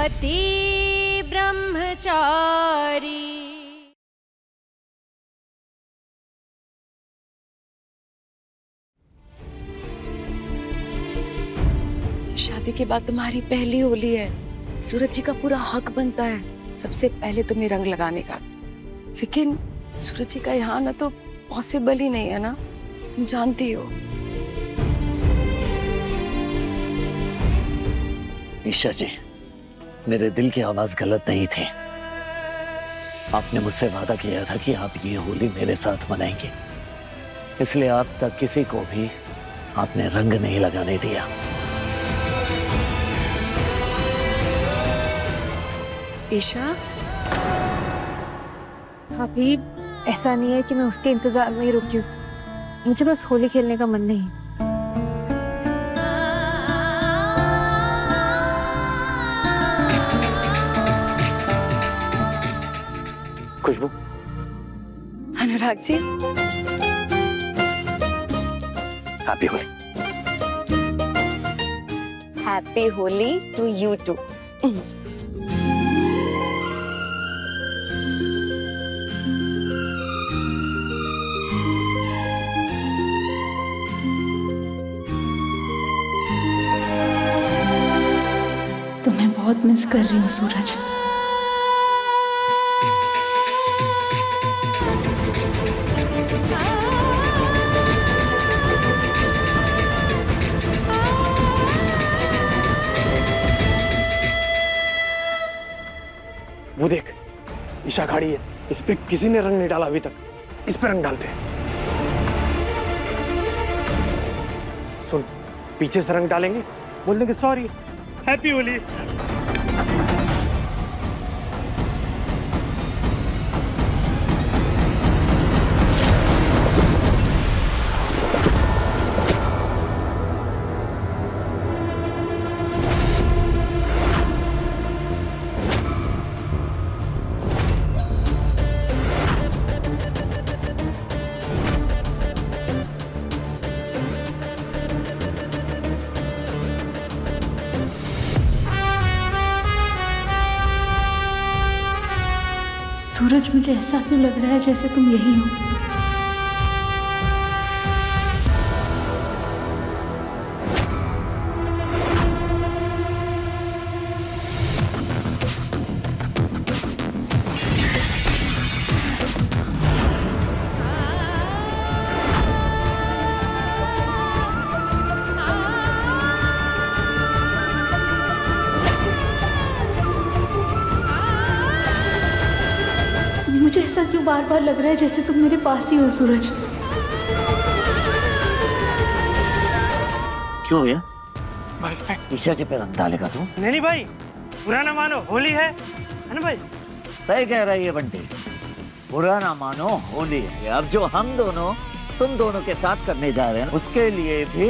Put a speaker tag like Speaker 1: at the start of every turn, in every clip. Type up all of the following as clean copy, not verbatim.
Speaker 1: पति ब्रह्मचारी।
Speaker 2: शादी के बाद तुम्हारी पहली होली है। सूरज जी का पूरा हक बनता है सबसे पहले तुम्हें रंग लगाने का। लेकिन सूरज जी का यहाँ ना तो पॉसिबल ही नहीं है ना, तुम जानती हो।
Speaker 3: ईशा जी, मेरे दिल की आवाज गलत नहीं थी। आपने मुझसे वादा किया था कि आप ये होली मेरे साथ मनाएंगे, इसलिए आप तक किसी को भी आपने रंग नहीं लगाने दिया।
Speaker 2: ईशा,
Speaker 4: भाभी, ऐसा नहीं है कि मैं उसके इंतजार में ही रुकी हूँ। मुझे बस होली खेलने का मन नहीं।
Speaker 3: Khushboo.
Speaker 2: Anurag ji,
Speaker 3: happy Holi.
Speaker 2: Happy Holi to you too.
Speaker 4: तुम्हें बहुत मिस कर रही हूँ सूरज।
Speaker 5: वो देख, ईशा खड़ी है। इस पे किसी ने रंग नहीं डाला अभी तक। इस पे रंग डालते हैं। सुन, पीछे से रंग डालेंगे, बोल देंगे सॉरी, हैप्पी होली।
Speaker 4: सूरज, मुझे ऐसा क्यों लग रहा है जैसे तुम यही हो। मुझे ऐसा क्यों बार बार लग रहा है जैसे तुम मेरे पास ही हो सूरज।
Speaker 3: क्यों भैया?
Speaker 5: भाई,
Speaker 3: ईशा जी पे रंग डालेगा तू?
Speaker 5: नहीं भाई, बुरा ना मानो, होली है ना भाई?
Speaker 3: सही कह रहा है ये बंटी। बुरा ना मानो, होली है। अब जो हम दोनों तुम दोनों के साथ करने जा रहे हैं, उसके लिए भी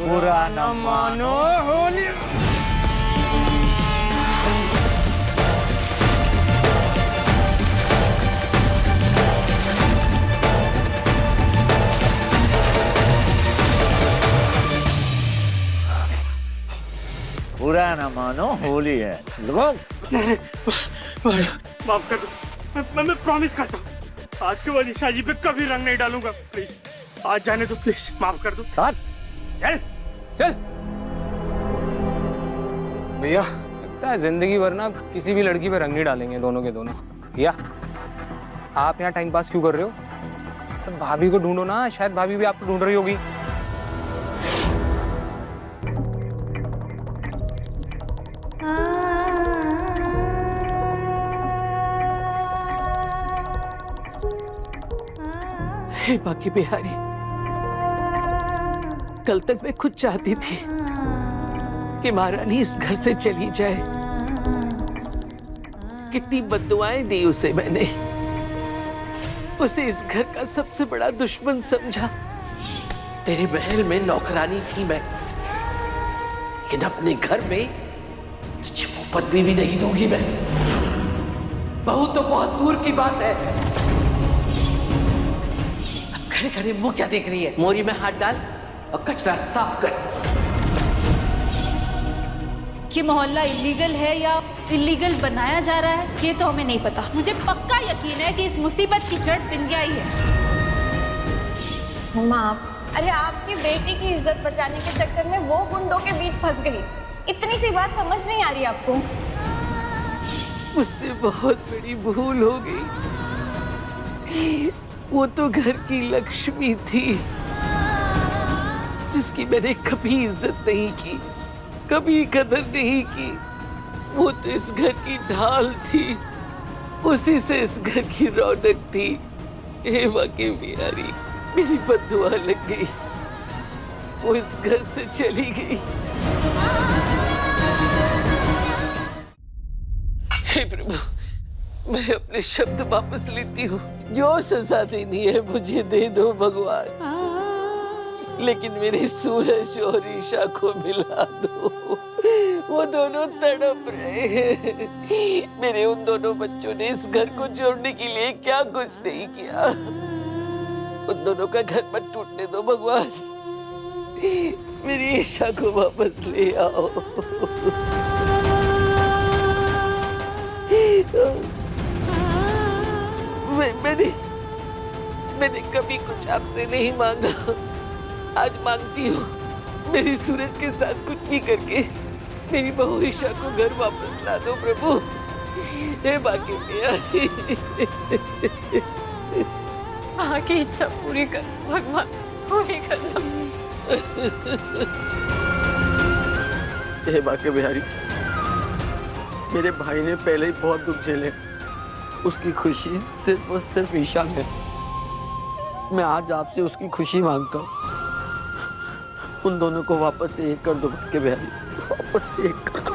Speaker 3: बुरा ना मानो,
Speaker 5: होली।
Speaker 3: बुरा ना मानो, होली है। लोग
Speaker 5: माफ कर दो, मैं प्रॉमिस करता हूँ आज के बाद ईशा जी पे कभी रंग नहीं डालूंगा। प्लीज आज जाने दो, प्लीज माफ कर दो।
Speaker 3: चल
Speaker 6: चल भैया, लगता है जिंदगी भर ना किसी भी लड़की पे रंग नहीं डालेंगे दोनों के दोनों। भैया, आप यहाँ टाइम पास क्यों कर रहे हो? तो भाभी को ढूंढो ना, शायद भाभी भी आपको ढूंढ रही होगी।
Speaker 7: हे बाकी बिहारी, कल तक मैं खुद चाहती थी कि महारानी इस घर से चली जाए। कितनी बद्दुआएं दी उसे मैंने, उसे इस घर का सबसे बड़ा दुश्मन समझा। तेरे महल में नौकरानी थी मैं, लेकिन अपने घर में तुझे वो पदवी भी नहीं दूंगी मैं। बहू तो बहुत दूर की बात है। अब खड़े खड़े मुंह क्या देख रही है? मोरी में हाथ डाल और कचरा साफ कर।
Speaker 1: ये मोहल्ला इलीगल है या इलीगल बनाया जा रहा है ये तो हमें नहीं पता। मुझे पक्का यकीन है कि इस मुसीबत की जड़ बिंदिया ही है।
Speaker 4: मम्मा अरे आपकी बेटी की इज्जत बचाने के चक्कर में वो गुंडों के बीच फंस गई। इतनी सी बात समझ नहीं आ रही आपको?
Speaker 7: मुझसे बहुत बड़ी भूल हो गई। वो तो घर की लक्ष्मी थी जिसकी मैंने कभी इज्जत नहीं की, कभी कदर नहीं की। वो तो इस घर की ढाल थी, उसी से इस घर की रौनक थी। हे वाकई बिहारी, मेरी बद्दुआ लग गई, वो इस घर से चली गई। हे प्रभु, मैं अपने शब्द वापस लेती हूँ। जो सजा देनी है मुझे दे दो भगवान, लेकिन मेरे सूरज और ईशा को मिला दो। वो दोनों तड़प रहे हैं। मेरे उन दोनों बच्चों ने इस घर को जोड़ने के लिए क्या कुछ नहीं किया। उन दोनों का घर मत टूटने दो भगवान। मेरी ईशा को वापस ले आओ। मैंने कभी कुछ आपसे नहीं मांगा, आज मांगती हूँ। मेरी सूरज के साथ कुछ भी करके मेरी बहू ईशा को घर वापस ला दो प्रभु। हे बाकी
Speaker 2: आगे इच्छा पूरी कर भगवान, पूरी करना।
Speaker 7: हे बाके बिहारी, मेरे भाई ने पहले ही बहुत दुख झेले, उसकी खुशी सिर्फ और सिर्फ ईशा में। मैं आज आपसे उसकी खुशी मांगता हूँ। उन दोनों को वापस से एक कर दो बाके बिहारी, वापस से एक कर दो।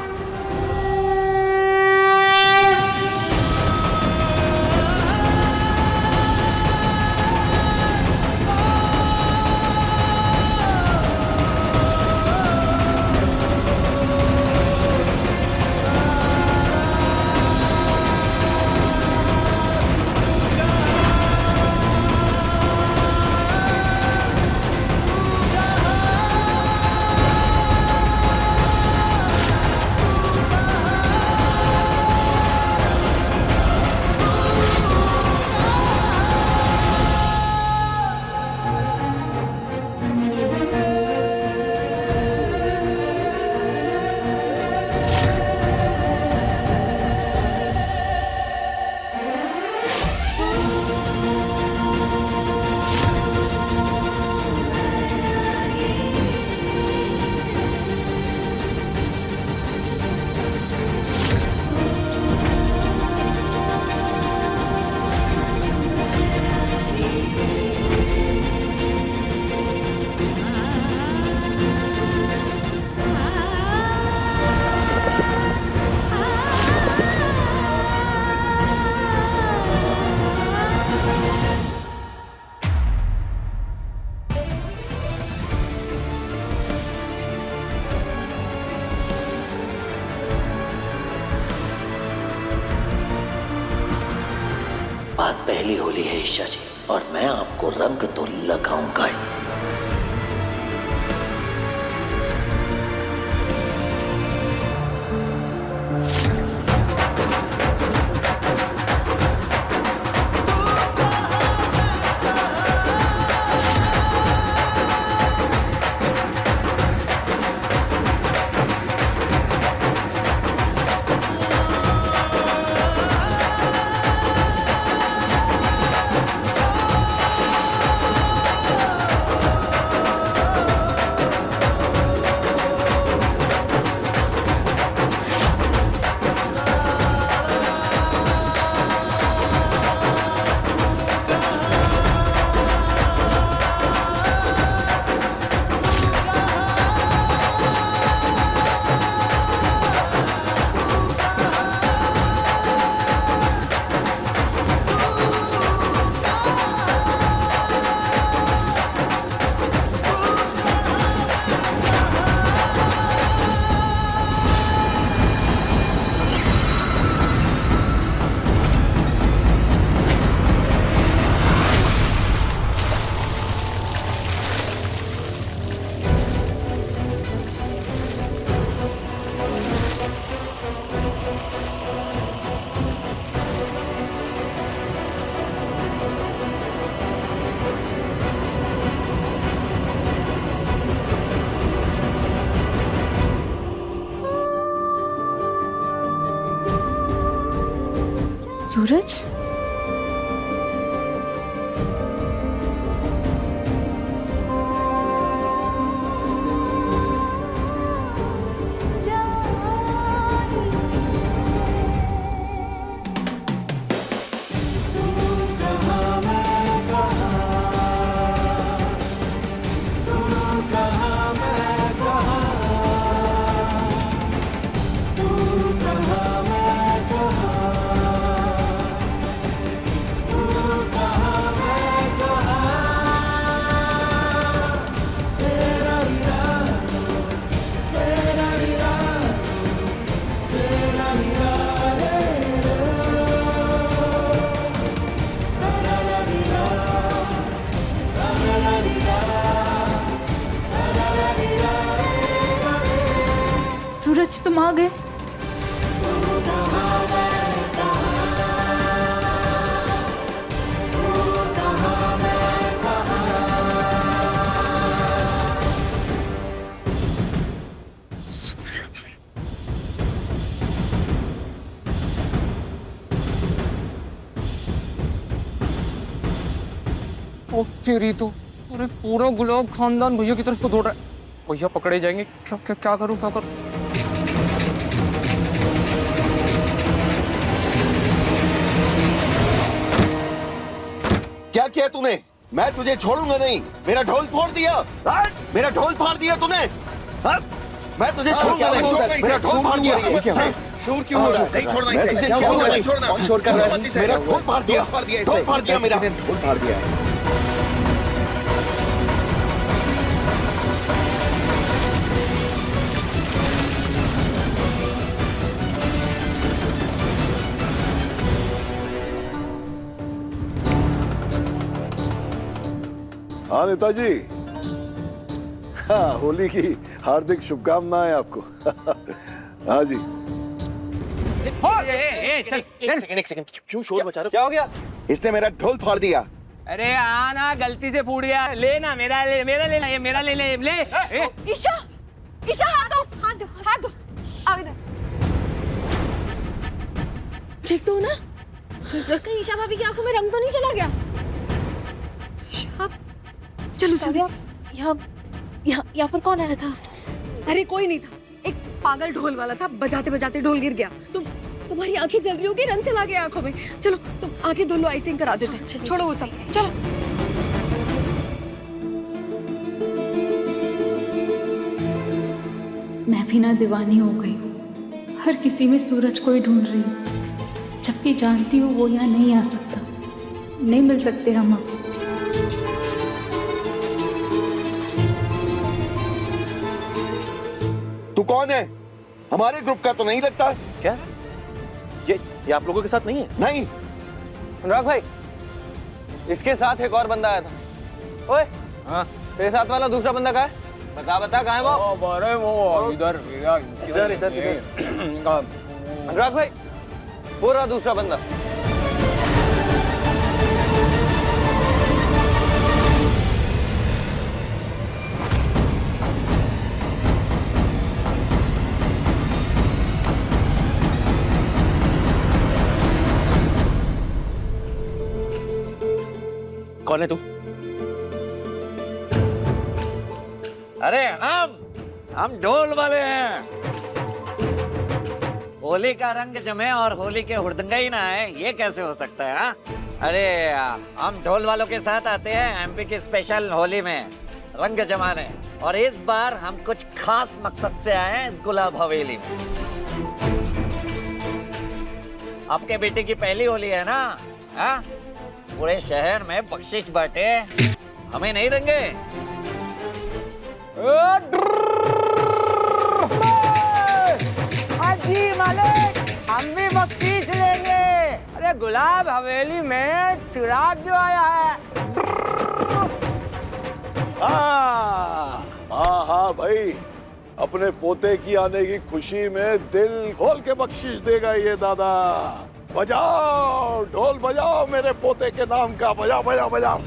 Speaker 3: बात पहली होली है ईशा जी, और मैं आपको रंग तो लगाऊंगा ही।
Speaker 1: सूरज, सूरज तुम आ गए।
Speaker 6: ओ तेरी तो, अरे पूरा गुलाब खानदान भैया की तरफ तो दौड़ रहा है। भैया पकड़े जाएंगे। क्या क्या क्या करूं, क्या करूं?
Speaker 8: क्या किया तूने? मैं तुझे छोड़ूंगा नहीं। मेरा ढोल फोड़ दिया। मेरा ढोल फाड़ दिया तूने। मैं तुझे छोड़ूंगा नहीं। मेरा ढोल फाड़ दिया। शोर क्यों हो रहा है? नहीं छोड़ना इसे। तुझे छोड़ूंगा नहीं। कौन शोर कर रहा है? मेरा ढोल फाड़ दिया। ढोल फाड़ दिया मेरा। ढोल फाड़ दिया।
Speaker 9: हाँ नेताजी, हाँ होली की हार्दिक शुभकामनाएं आपको। हाँ जी।
Speaker 8: एक सेकंड क्यों शोर मचा रहे हो?
Speaker 6: क्या हो गया?
Speaker 8: इसने मेरा ढोल फाड़ दिया।
Speaker 6: अरे आना, गलती से फूट गया। लेना मेरा, ले मेरा, लेना ये मेरा, ले ले ले।
Speaker 4: ईशा, ईशा हाथ दो, हाथ दो, हाथ दो। आओ इधर। ठीक तो हो ना? कहीं ईशा भाभी की आंखों में रंग तो नहीं चला गया? ईशा, चलो जल्दी। यहाँ पर कौन आया था? अरे कोई नहीं था, एक पागल ढोल वाला था। बजाते बजाते ढोल गिर गया। तुम्हारी आंखें जल रही होगी, रंग चला गया आंखों में। चलो तुम आंखें धो लो, आइसिंग करा देते हैं। छोड़ो वो सब, चलो।
Speaker 1: मैं भी ना दीवानी हो गई हूँ। हर किसी में सूरज को ही ढूंढ रही हूँ, जबकि जानती हूँ वो यहाँ नहीं आ सकता। नहीं मिल सकते हम अब।
Speaker 8: तू कौन है? हमारे ग्रुप का तो नहीं लगता।
Speaker 3: क्या ये आप लोगों के साथ नहीं है?
Speaker 8: नहीं।
Speaker 6: अनुराग भाई, इसके साथ एक और बंदा आया था। ओए, हाँ, तेरे साथ वाला दूसरा बंदा कहाँ है? बता कहाँ है वो? अरे वो इधर इधर। अनुराग भाई, पूरा दूसरा बंदा।
Speaker 3: कौन है तू?
Speaker 10: अरे हम ढोल वाले हैं। होली का रंग जमे और होली के हुड़दंगा ना है, ये कैसे हो सकता है? हा? अरे हम ढोल वालों के साथ आते हैं एमपी की स्पेशल होली में रंग जमाने, और इस बार हम कुछ खास मकसद से आए हैं इस गुलाब हवेली में। आपके बेटे की पहली होली है ना? हा? पूरे शहर में बख्शिश बांटे, हमें नहीं देंगे।
Speaker 6: जी मालिक, हम भी बख्शीश लेंगे। अरे गुलाब हवेली में चिराग जो आया है।
Speaker 9: हाँ भाई, अपने पोते की आने की खुशी में दिल खोल के बख्शीश देगा ये दादा। बजाओ ढोल बजाओ, मेरे पोते के नाम का बजाओ बजाओ बजाओ।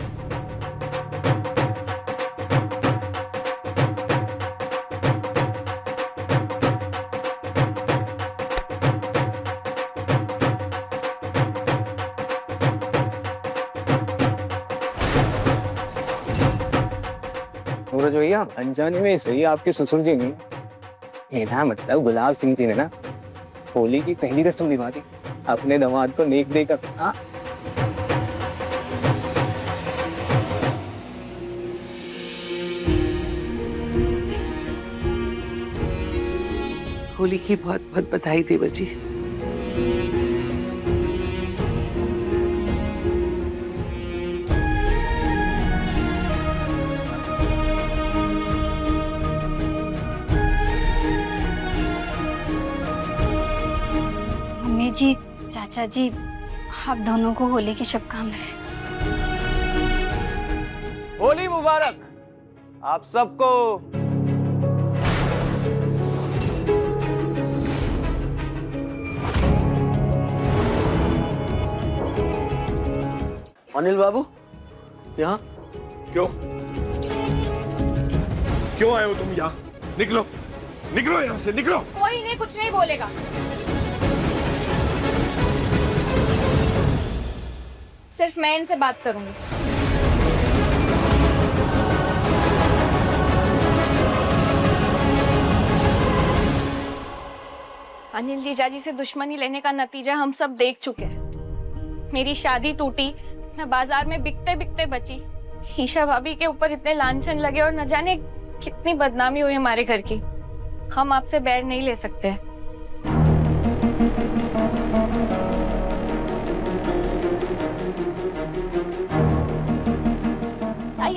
Speaker 6: सूरज भैया अनजाने में सही आपके ससुर जी ने मेरा मतलब गुलाब सिंह जी ने ना होली की पहली रस्म निभा दी, अपने दामाद को नेक देकर। हाँ
Speaker 7: होली की बहुत बहुत बधाई देवर जी।
Speaker 4: मम्मी जी, चाचा जी, आप दोनों को होली की शुभकामनाएं।
Speaker 6: होली मुबारक आप सबको।
Speaker 3: अनिल बाबू यहाँ
Speaker 9: क्यों क्यों आए हो तुम यहाँ? निकलो निकलो यहाँ से, निकलो।
Speaker 4: कोई इन्हें कुछ नहीं बोलेगा। सिर्फ मैं इनसे बात करूंगी। अनिल जीजाजी से दुश्मनी लेने का नतीजा हम सब देख चुके हैं। मेरी शादी टूटी, मैं बाजार में बिकते बिकते बची, ईशा भाभी के ऊपर इतने लांछन लगे और न जाने कितनी बदनामी हुई हमारे घर की। हम आपसे बैर नहीं ले सकते।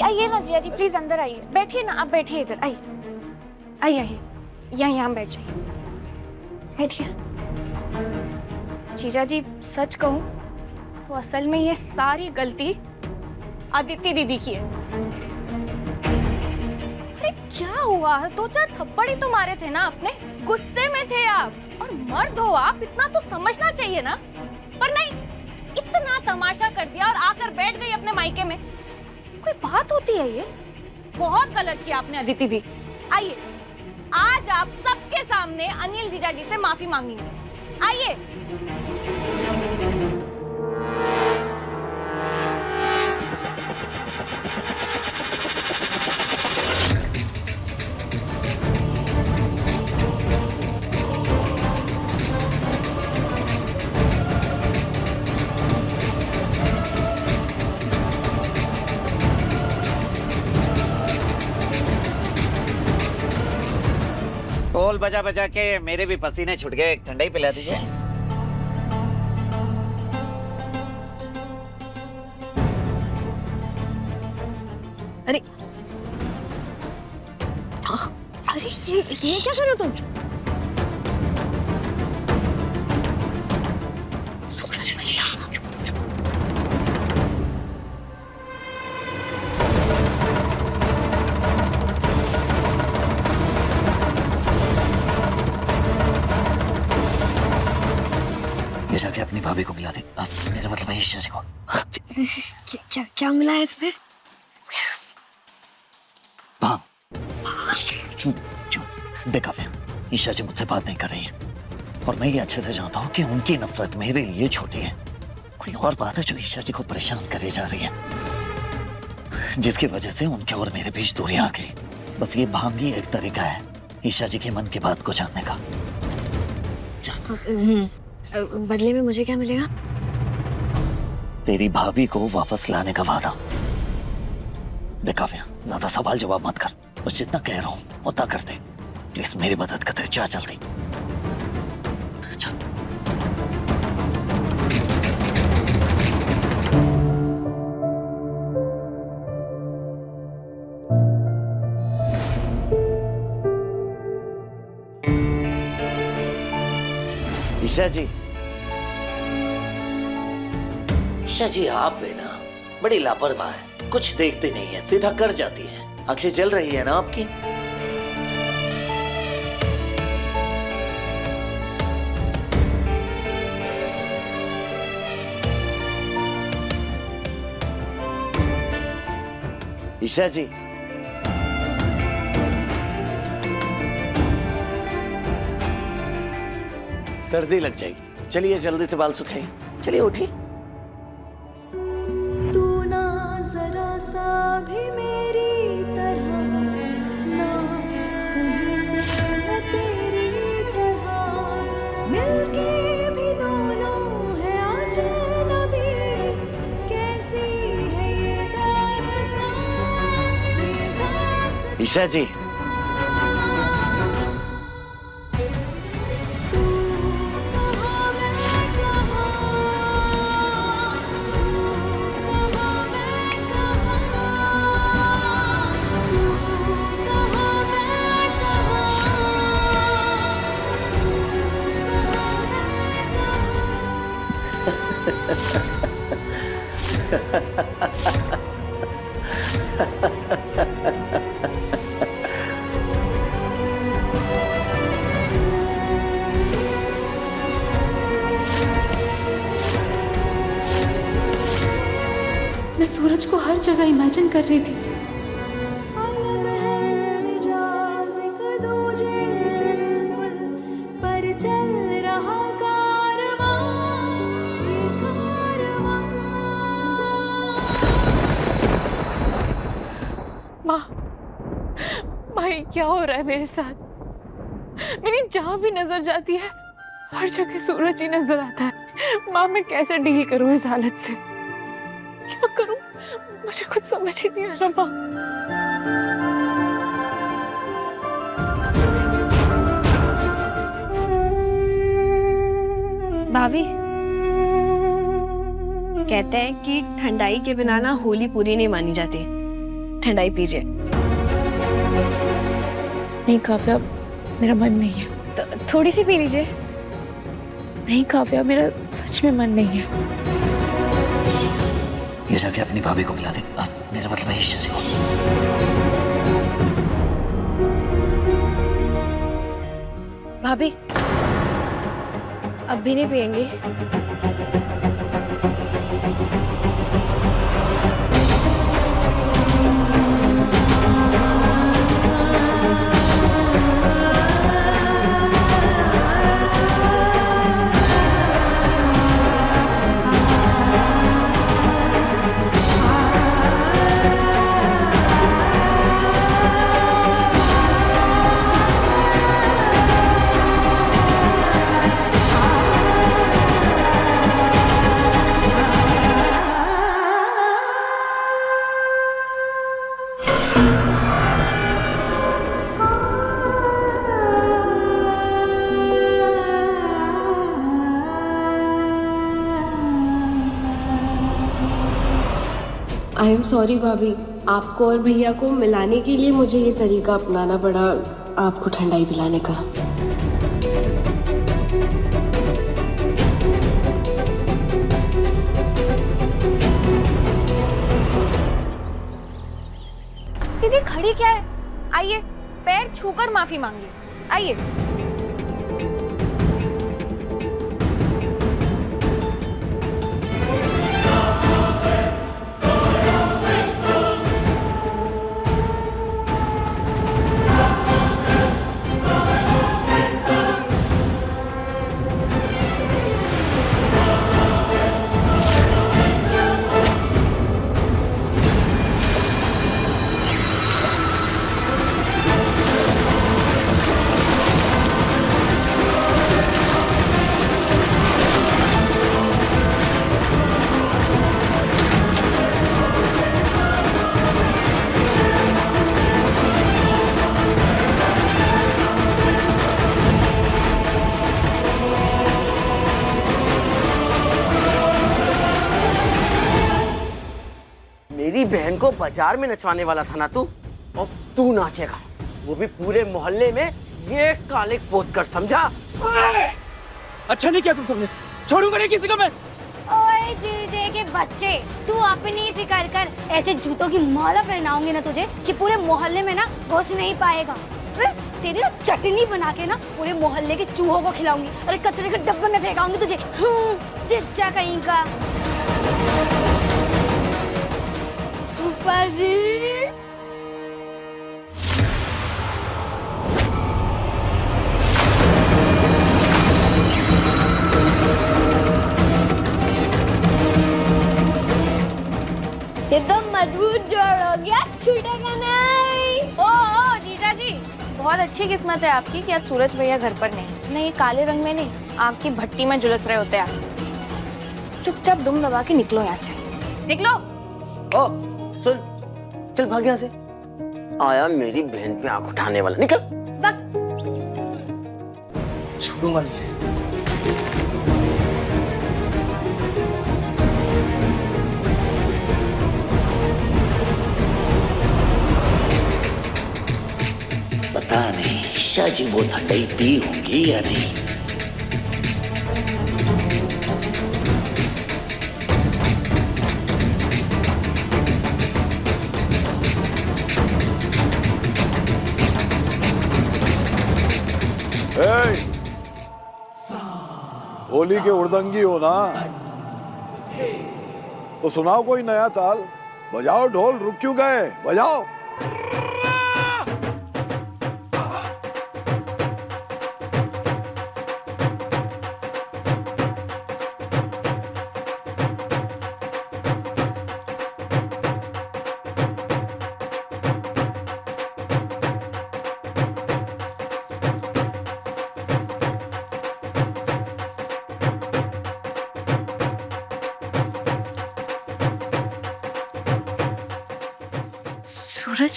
Speaker 4: आइए ना जिया जी, प्लीज अंदर आइए। बैठिए ना, आप बैठिए इधर। आइए आइए आइए, यहाँ बैठ जाइए, बैठिए। जीजा जी सच कहूं तो असल में ये सारी गलती आदित्य दीदी की है। अरे क्या हुआ? 2-4 थप्पड़ ही तो मारे थे ना आपने, गुस्से में थे आप, और मर्द हो आप, इतना तो समझना चाहिए ना। पर नहीं, इतना तमाशा कर दिया और आकर बैठ गई अपने मायके में। कोई बात होती है ये? बहुत गलत किया आपने अदिति दी। आइए, आज आप सबके सामने अनिल जीजाजी से माफी मांगेंगे। आइए।
Speaker 10: ढोल बजा बजा के मेरे भी पसीने छूट गए, ठंडा ही पिला दीजिए।
Speaker 4: अरे अरे ये क्या कर रहे हो तुम? सूरज भैया,
Speaker 3: ये जाके अपनी भाभी को बुला दे। मेरा मतलब है ईशा जी को।
Speaker 4: क्या मिला है इसमें?
Speaker 3: हाँ चुप चुप। देखा फिर ईशा जी मुझसे बात नहीं कर रही है, और मैं ये अच्छे से जानता हूँ कि उनकी नफरत मेरे लिए छोटी है। कोई और बात है जो ईशा जी को परेशान करे जा रही है, जिसकी वजह से उनके और मेरे बीच दूरी आ गई। बस ये भांगी एक तरीका है ईशा जी के मन की बात को जानने का।
Speaker 4: बदले में मुझे क्या मिलेगा?
Speaker 3: तेरी भाभी को वापस लाने का वादा। देखा फिर ज्यादा सवाल जवाब मत कर, बस जितना कह रहा हूँ उतना कर दे। प्लीज मेरी मदद कर दे, जा जल्दी। ईशा जी, ईशा जी आप है ना बड़ी लापरवाह है, कुछ देखते नहीं है, सीधा कर जाती है। आंखें जल रही है ना आपकी? ईशा जी, सर्दी लग जाएगी, चलिए जल्दी से बाल सुखाइए। चलिए उठिए।
Speaker 11: तू ना जरा सा भी मेरी तरह मिलके भी दोनों है अजनबी, कैसी है ये दास्तां, ये दास्तां।
Speaker 3: ईशा जी,
Speaker 1: मैं सूरज को हर जगह इमेजिन कर रही थी।
Speaker 11: अलग है मिजाज एक दूजे से बिल्कुल, पर चल रहा कारवां, ये कारवां।
Speaker 4: माँ ये क्या हो रहा है मेरे साथ? मेरी जहाँ भी नजर जाती है हर जगह सूरज ही नजर आता है। माँ मैं कैसे डील करूँ इस हालत से? क्या करूँ मुझे कुछ समझ ही नहीं आ रहा माँ।
Speaker 12: भाभी कहते हैं कि ठंडाई के बिना ना होली पूरी नहीं मानी जाती। ठंडाई पीजिए।
Speaker 4: नहीं काव्या, मेरा मन नहीं है।
Speaker 12: तो थोड़ी सी पी लीजिए।
Speaker 4: नहीं काव्या, मेरा सच में मन नहीं है।
Speaker 3: ये जाके अपनी भाभी को बुला दे। मेरा मतलब है ईशा जी को।
Speaker 12: भाभी अब भी नहीं पियेंगी? आई एम सॉरी भाभी, आपको और भैया को मिलाने के लिए मुझे ये तरीका अपनाना पड़ा आपको ठंडाई पिलाने का।
Speaker 4: दीदी खड़ी क्या है? आइए पैर छूकर माफी मांगिए। आइए।
Speaker 7: मेरी बहन को बाजार में नचवाने वाला था ना तू, और तू नाचेगा, वो भी पूरे मोहल्ले में ये काले पोत कर, समझा?
Speaker 5: अच्छा नहीं किया तुम सबने, छोड़ूंगा नहीं किसी को मैं।
Speaker 13: ओए जीजे के बच्चे, तू अपनी फिक्र कर। ऐसे जूतों की माला पहनाऊंगी ना तुझे कि पूरे मोहल्ले में ना घुस नहीं पाएगा। तेरी ना चटनी बना के ना पूरे मोहल्ले के चूहों को खिलाऊंगी, अरे कचरे के डब्बे में फेंकाऊंगी तुझे। जिज्जा कहीं का।
Speaker 4: ये तो मजबूत जोड़ हो गया, छूटेगा नहीं। ओ जीजा जी, बहुत अच्छी किस्मत है आपकी कि आज सूरज भैया घर पर नहीं। ये काले रंग में नहीं, आग की भट्टी में झुलस रहे होते हैं। चुपचाप दुम दबा के निकलो यहाँ से, निकलो।
Speaker 7: ओ सुन, चल भाग यहाँ से। आया मेरी बहन पे आंख उठाने वाला, निकल।
Speaker 6: छोड़ूंगा नहीं।
Speaker 3: पता नहीं ईशा जी वो ठंडाई पी होंगी या नहीं।
Speaker 9: होली के उड़दंगी हो ना, तो सुनाओ कोई नया ताल। बजाओ ढोल, रुक क्यों गए, बजाओ।
Speaker 1: सूरज,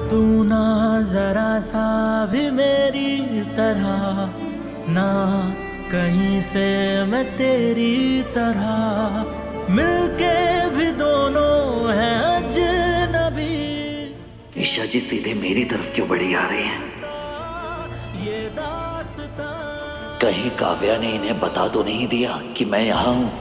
Speaker 14: तू ना जरा सा भी मेरी तरह, ना कहीं से मैं तेरी तरह, मिलके भी दोनों हैं अजनबी।
Speaker 3: ईशा जी सीधे मेरी तरफ क्यों बढ़ी आ रहे हैं? कहीं काव्या ने इन्हें बता तो नहीं दिया कि मैं यहाँ हूँ?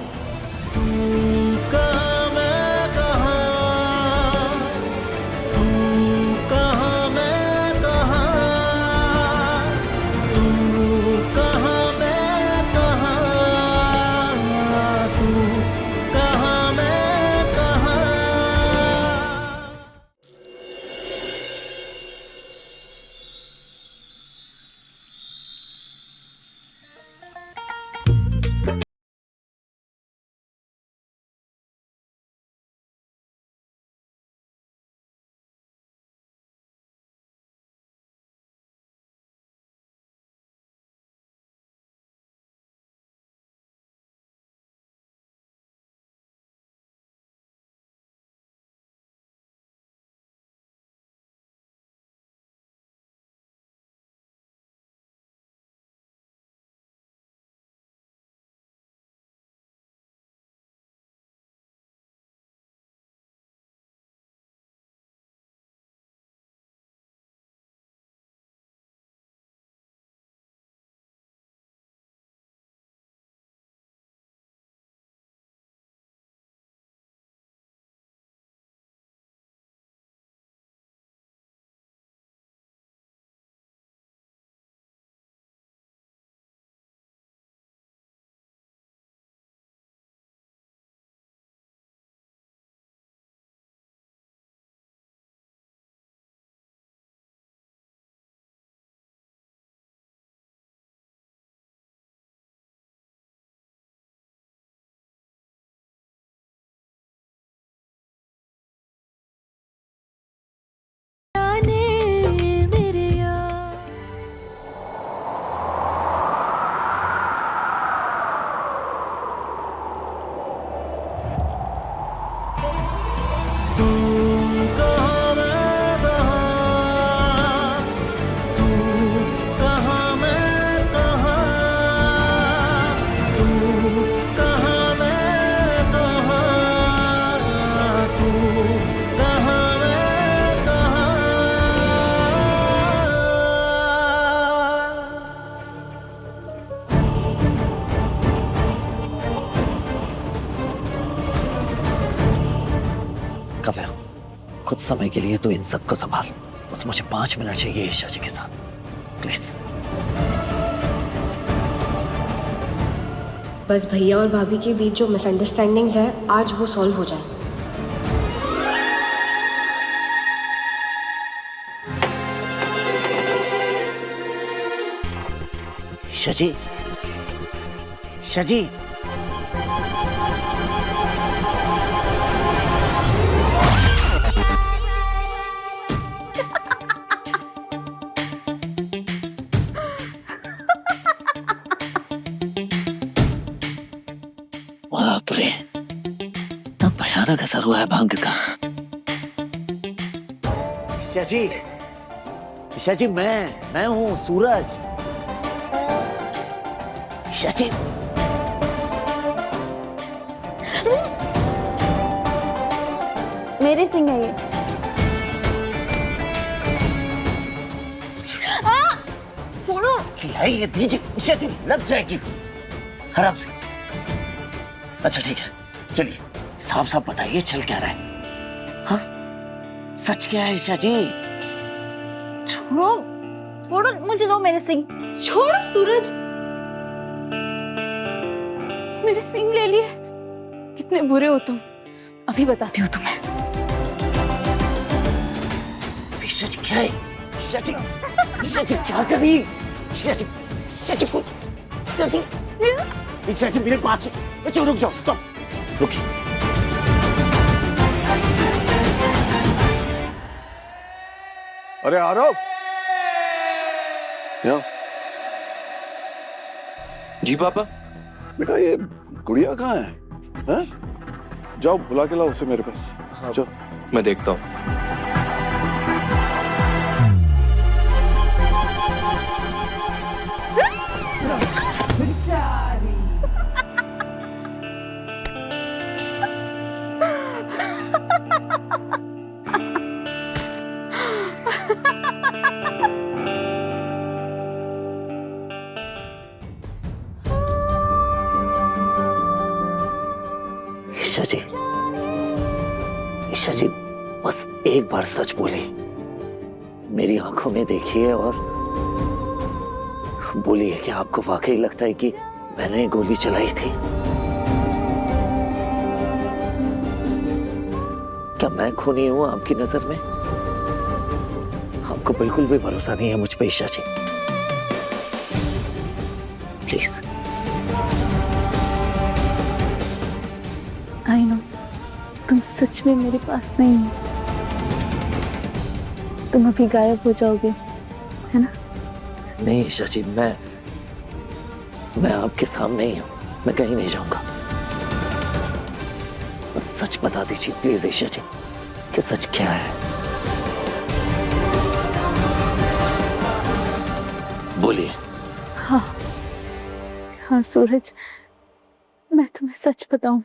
Speaker 3: समय के लिए तो इन सबको संभाल। बस मुझे 5 मिनट चाहिए ईशा जी के साथ, प्लीज।
Speaker 12: बस भैया और भाभी के बीच जो मिसअंडरस्टैंडिंग्स है आज वो सॉल्व हो जाए।
Speaker 3: ईशा जी, ईशा जी, बाप रे, इतना भयानक असर हुआ है भांग का। ईशा जी, मैं हूँ सूरज। ईशा जी,
Speaker 13: मेरे सिंह है ये। छोड़ो।
Speaker 3: है ये दीजिए। ईशा जी, लग जाएगी आराम से। अच्छा ठीक है, चलिए साफ साफ बताइए चल क्या रहा है। हाँ, सच क्या है ईशा जी?
Speaker 13: छोड़ो, छोड़ो, मुझे दो मेरे सिंह।
Speaker 4: छोड़ो सूरज।
Speaker 1: मेरे सिंह ले लिए। कितने बुरे हो तुम, अभी बताती हूँ तुम्हें।
Speaker 3: ईशा जी क्या है? ईशा जी, ईशा जी क्या कर रही है? ईशा जी, ईशा जी कुछ, ईशा जी, ईशा जी मेरे पास। अच्छा रुक जाओ, स्टॉप, रुकिए।
Speaker 9: अरे आरव,
Speaker 8: क्या?
Speaker 6: जी पापा।
Speaker 9: बेटा ये गुड़िया कहाँ है? हैं? जाओ बुला के लाओ उसे मेरे पास।
Speaker 6: हाँ,
Speaker 9: जाओ।
Speaker 6: मैं देखता हूँ।
Speaker 3: ईशा जी, ईशा जी बस एक बार सच बोलिए, मेरी आंखों में देखिए और बोलिए कि आपको वाकई लगता है कि मैंने गोली चलाई थी? क्या मैं खूनी हूं आपकी नजर में? आपको बिल्कुल भी भरोसा नहीं है मुझ पे ईशा जी? प्लीज।
Speaker 1: आई नो, तुम सच में मेरे पास नहीं हो। तुम अभी गायब हो जाओगे, है ना?
Speaker 3: नहीं ईशा जी, मैं आपके सामने ही हूं, मैं कहीं नहीं जाऊंगा। बस सच बता दीजिए प्लीज ईशा जी कि सच क्या है। बोलिए।
Speaker 1: हाँ हाँ सूरज, मैं तुम्हें सच बताऊं,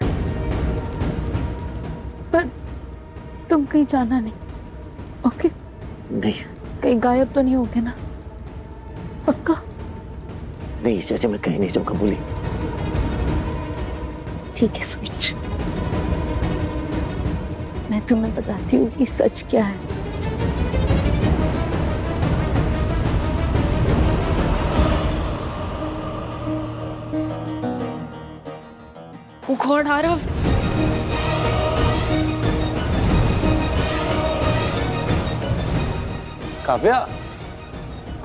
Speaker 1: पर तुम कहीं जाना नहीं, ओके?
Speaker 3: नहीं।
Speaker 1: कहीं गायब तो नहीं होगे ना? पक्का?
Speaker 3: नहीं ईशा जी, मैं कहीं नहीं जाऊंगा, बोलिए।
Speaker 1: ठीक है सूरज, मैं तुम्हें बताती हूँ कि सच क्या है।
Speaker 4: Oh God, Aarav.
Speaker 6: काव्या,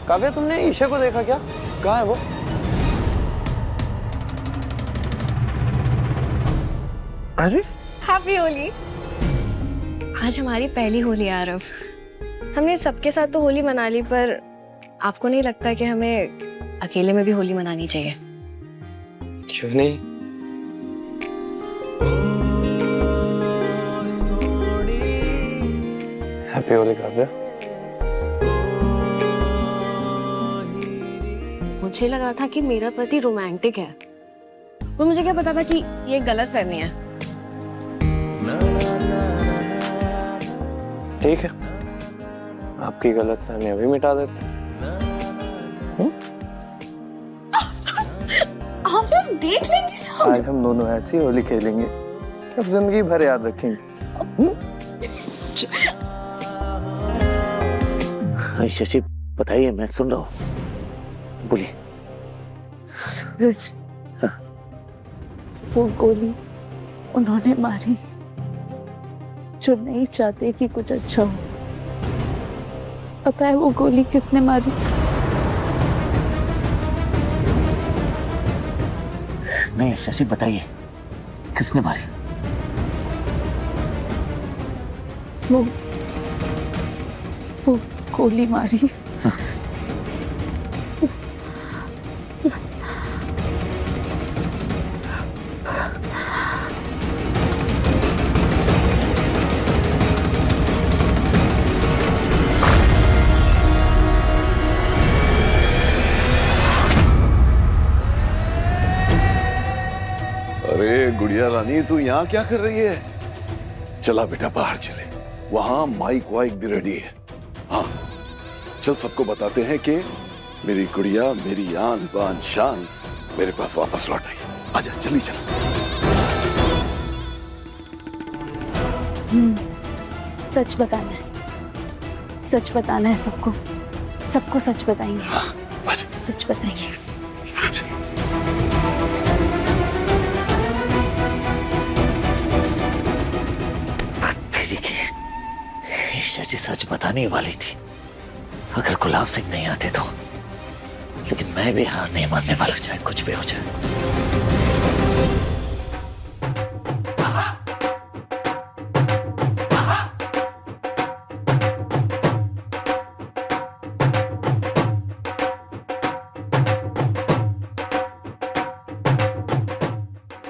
Speaker 6: काव्या तुमने ईशा को देखा क्या? कहाँ है वो? अरे
Speaker 12: हैप्पी होली। आज हमारी पहली होली है आरव। हमने सबके साथ तो होली मना ली, पर आपको नहीं लगता कि हमें अकेले में भी होली मनानी चाहिए?
Speaker 6: क्यों नहीं? हैप्पी होली काव्या।
Speaker 12: मुझे लगा था कि मेरा पति रोमांटिक है, पर मुझे क्या पता था कि ये गलत फहमी है।
Speaker 6: ठीक है, आपकी गलत फहमी अभी मिटा देते हैं।
Speaker 12: आप देख लेंगे सब।
Speaker 6: आज हम दोनों ऐसी होली खेलेंगे कि अब जिंदगी भर याद रखेंगे।
Speaker 3: हाँ शशि बताइए, मैं सुन रहा हूँ, बोलिए।
Speaker 1: सूरज, वो गोली उन्होंने मारी जो नहीं चाहते कि कुछ अच्छा हो। पता है वो गोली किसने मारी?
Speaker 3: नहीं शशि बताइए, किसने मारी?
Speaker 1: वो गोली मारी।
Speaker 9: अरे गुड़िया रानी, तू यहाँ क्या कर रही है? चला बेटा बाहर चले, वहां माइक वाइक भी रेडी है। हाँ चल, सबको बताते हैं कि मेरी गुड़िया, मेरी आन बान शान मेरे पास वापस लौट आई। आजा जल्दी चल।
Speaker 1: सच बताना है, सच बताना है सबको, सबको सच बताएंगे।
Speaker 9: हाँ,
Speaker 1: सच बताएंगे।
Speaker 3: ईशा जी सच बताने वाली थी, अगर गुलाब सिंह नहीं आते तो, लेकिन मैं भी हार नहीं मानने वाला, चाहे कुछ भी हो जाए।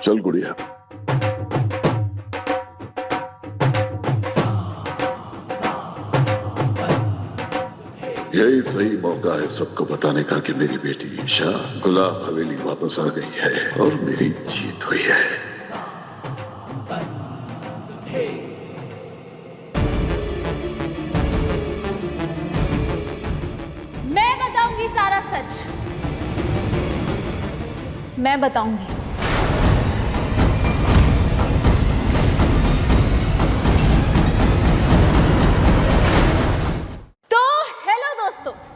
Speaker 9: चल गुड़िया। यही सही मौका है सबको बताने का कि मेरी बेटी ईशा गुलाब हवेली वापस आ गई है और मेरी जीत हुई है।
Speaker 1: मैं बताऊंगी सारा सच, मैं बताऊंगी।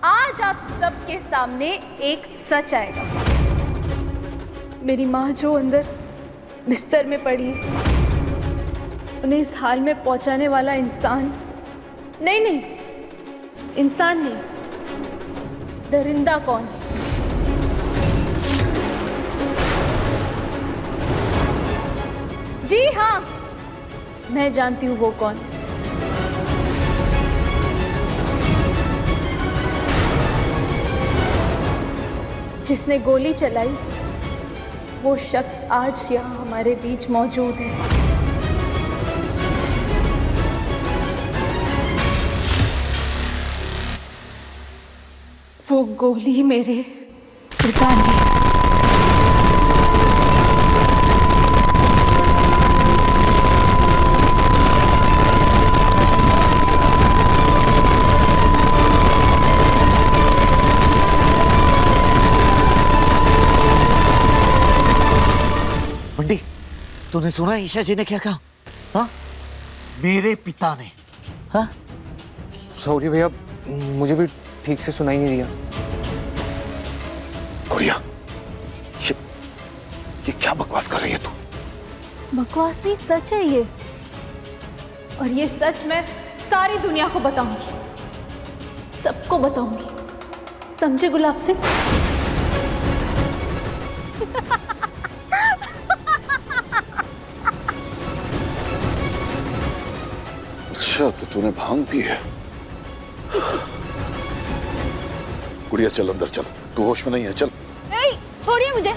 Speaker 1: आज आप सबके सामने एक सच आएगा। मेरी माँ जो अंदर बिस्तर में पड़ी है, उन्हें इस हाल में पहुंचाने वाला इंसान नहीं, इंसान नहीं, दरिंदा कौन है? जी हाँ, मैं जानती हूँ वो कौन है। जिसने गोली चलाई, वो शख्स आज यहाँ हमारे बीच मौजूद है। वो गोली मेरे पिता ने।
Speaker 3: तूने सुना ईशा जी ने क्या कहा? हाँ, मेरे पिता ने। हाँ,
Speaker 6: सॉरी भैया, मुझे भी ठीक से सुनाई नहीं दिया।
Speaker 9: गुड़िया, ये क्या बकवास कर रही है तू?
Speaker 1: बकवास नहीं, सच है ये। और ये सच मैं सारी दुनिया को बताऊंगी, सबको बताऊंगी। समझे गुलाब सिंह?
Speaker 9: अच्छा, तो तूने भांग पी है? गुड़िया चल अंदर चल, तू होश में नहीं है, चल।
Speaker 1: नहीं, छोड़िए मुझे।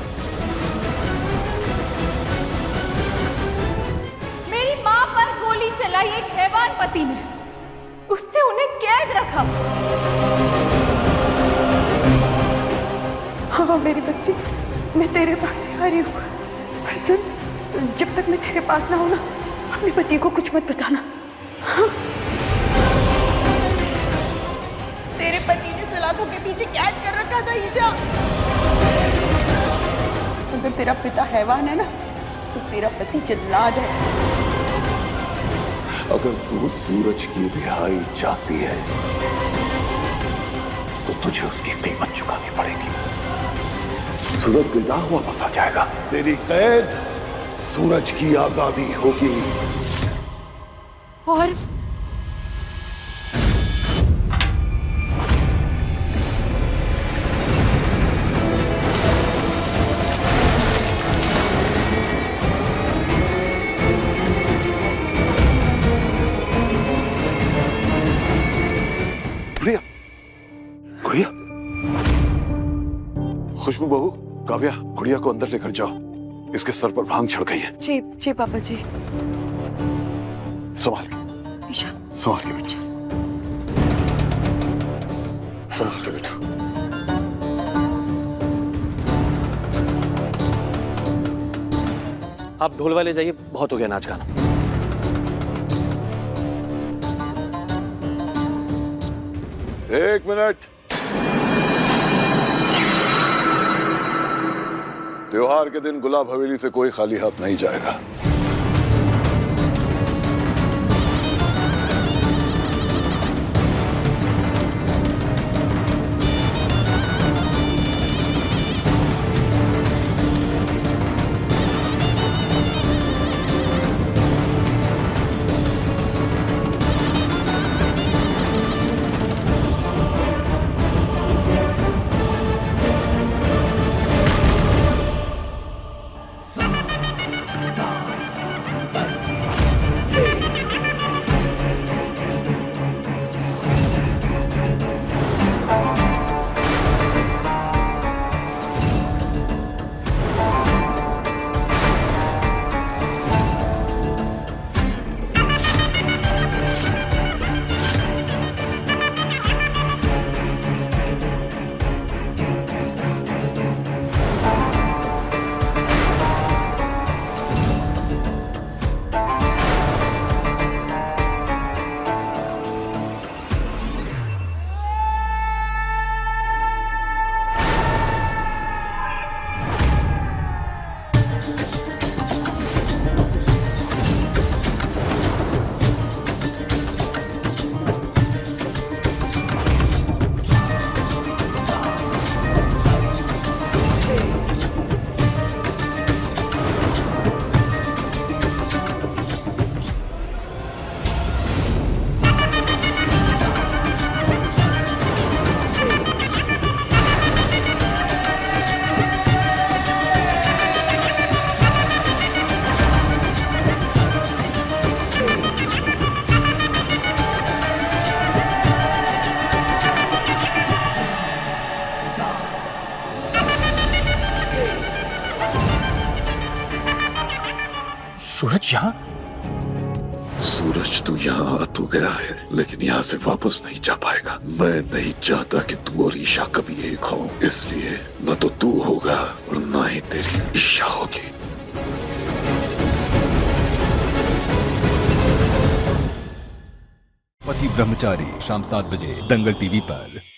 Speaker 1: मेरी माँ पर गोली चलाई एक हैवान पति ने, उसने उन्हें कैद रखा।
Speaker 15: हाँ मेरी बच्ची, मैं तेरे पास ही आ रही हूँ। पर सुन, जब तक मैं तेरे पास ना हूं ना, अपने पति को कुछ मत बताना। हाँ? तेरे पति ने सलाखों के पीछे कैद कर रखा था ईशा। अगर तेरा पिता हैवान है ना, तो तेरा पति जल्लाद है।
Speaker 9: अगर तू सूरज की रिहाई चाहती है तुझे उसकी कीमत चुकानी पड़ेगी। सूरज बेदाग वापस आ जाएगा, तेरी कैद सूरज की आजादी होगी।
Speaker 15: और
Speaker 9: गुड़िया, गुड़िया, खुशबू बहू, काव्या, गुड़िया को अंदर लेकर जाओ, इसके सर पर भांग चढ़ गई है।
Speaker 2: जी जी पापा जी।
Speaker 9: संभाल के,
Speaker 2: ईशा
Speaker 9: संभाल के बेटा, संभाल के बेटा।
Speaker 6: आप ढोल वाले जाइए, बहुत हो गया नाच गाना।
Speaker 9: एक मिनट। त्योहार के दिन गुलाब हवेली से कोई खाली हाथ नहीं जाएगा। सूरज यहाँ? सूरज तू यहाँ आ तो गया है, लेकिन यहाँ से वापस नहीं जा पाएगा। मैं नहीं चाहता कि तू और ईशा कभी एक हो, इसलिए न तो तू होगा और न ही तेरी ईशा होगी।
Speaker 16: पति ब्रह्मचारी शाम 7 बजे दंगल टीवी पर।